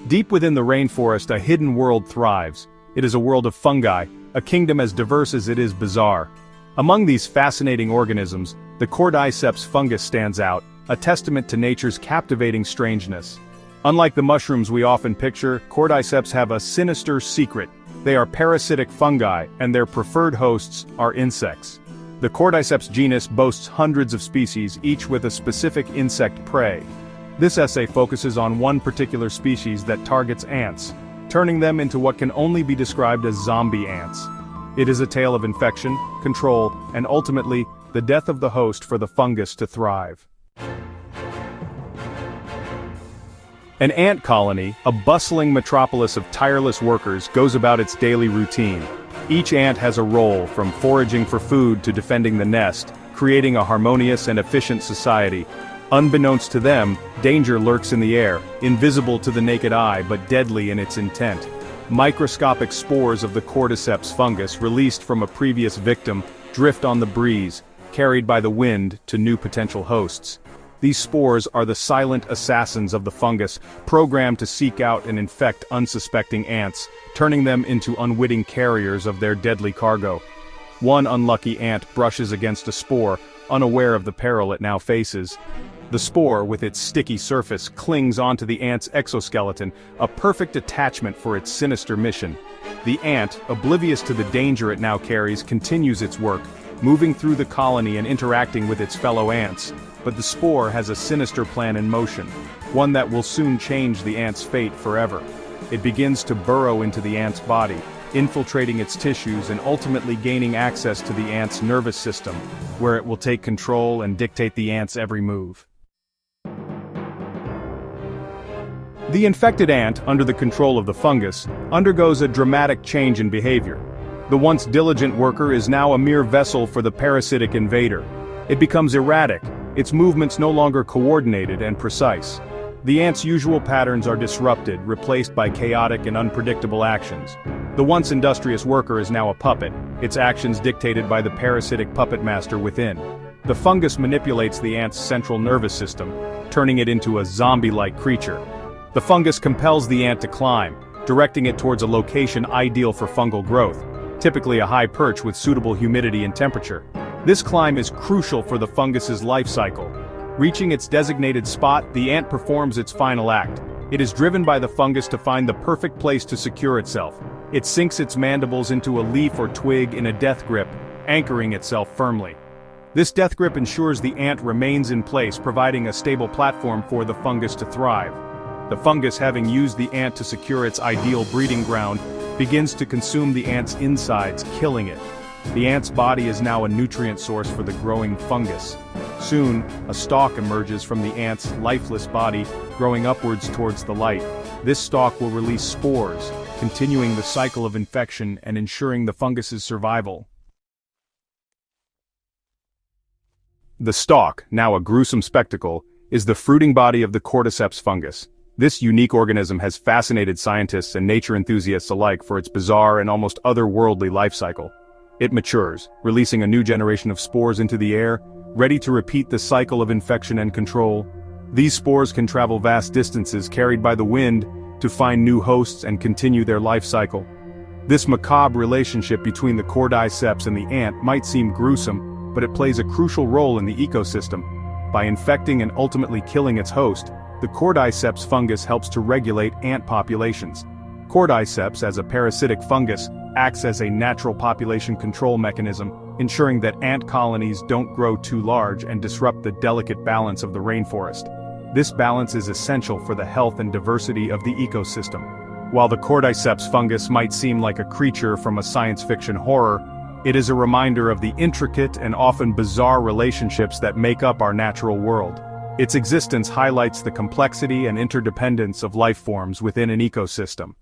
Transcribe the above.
Deep within the rainforest, a hidden world thrives. It is a world of fungi, a kingdom as diverse as it is bizarre. Among these fascinating organisms, the Cordyceps fungus stands out, a testament to nature's captivating strangeness. Unlike the mushrooms we often picture, Cordyceps have a sinister secret. They are parasitic fungi, and their preferred hosts are insects. The Cordyceps genus boasts hundreds of species, each with a specific insect prey. This essay focuses on one particular species that targets ants, turning them into what can only be described as zombie ants. It is a tale of infection, control, and ultimately, the death of the host for the fungus to thrive. An ant colony, a bustling metropolis of tireless workers, goes about its daily routine. Each ant has a role, from foraging for food to defending the nest, creating a harmonious and efficient society. Unbeknownst to them, danger lurks in the air, invisible to the naked eye but deadly in its intent. Microscopic spores of the Cordyceps fungus released from a previous victim drift on the breeze, carried by the wind to new potential hosts. These spores are the silent assassins of the fungus, programmed to seek out and infect unsuspecting ants, turning them into unwitting carriers of their deadly cargo. One unlucky ant brushes against a spore, unaware of the peril it now faces. The spore, with its sticky surface, clings onto the ant's exoskeleton, a perfect attachment for its sinister mission. The ant, oblivious to the danger it now carries, continues its work, moving through the colony and interacting with its fellow ants. But the spore has a sinister plan in motion, one that will soon change the ant's fate forever. It begins to burrow into the ant's body, infiltrating its tissues and ultimately gaining access to the ant's nervous system, where it will take control and dictate the ant's every move. The infected ant, under the control of the fungus, undergoes a dramatic change in behavior. The once diligent worker is now a mere vessel for the parasitic invader. It becomes erratic, its movements no longer coordinated and precise. The ant's usual patterns are disrupted, replaced by chaotic and unpredictable actions. The once industrious worker is now a puppet, its actions dictated by the parasitic puppet master within. The fungus manipulates the ant's central nervous system, turning it into a zombie-like creature. The fungus compels the ant to climb, directing it towards a location ideal for fungal growth, typically a high perch with suitable humidity and temperature. This climb is crucial for the fungus's life cycle. Reaching its designated spot, the ant performs its final act. It is driven by the fungus to find the perfect place to secure itself. It sinks its mandibles into a leaf or twig in a death grip, anchoring itself firmly. This death grip ensures the ant remains in place, providing a stable platform for the fungus to thrive. The fungus, having used the ant to secure its ideal breeding ground, begins to consume the ant's insides, killing it. The ant's body is now a nutrient source for the growing fungus. Soon, a stalk emerges from the ant's lifeless body, growing upwards towards the light. This stalk will release spores, continuing the cycle of infection and ensuring the fungus's survival. The stalk, now a gruesome spectacle, is the fruiting body of the Cordyceps fungus. This unique organism has fascinated scientists and nature enthusiasts alike for its bizarre and almost otherworldly life cycle. It matures, releasing a new generation of spores into the air, ready to repeat the cycle of infection and control. These spores can travel vast distances carried by the wind to find new hosts and continue their life cycle. This macabre relationship between the Cordyceps and the ant might seem gruesome, but it plays a crucial role in the ecosystem. By infecting and ultimately killing its host, the Cordyceps fungus helps to regulate ant populations. Cordyceps, as a parasitic fungus, acts as a natural population control mechanism, ensuring that ant colonies don't grow too large and disrupt the delicate balance of the rainforest. This balance is essential for the health and diversity of the ecosystem. While the Cordyceps fungus might seem like a creature from a science fiction horror, it is a reminder of the intricate and often bizarre relationships that make up our natural world. Its existence highlights the complexity and interdependence of life forms within an ecosystem.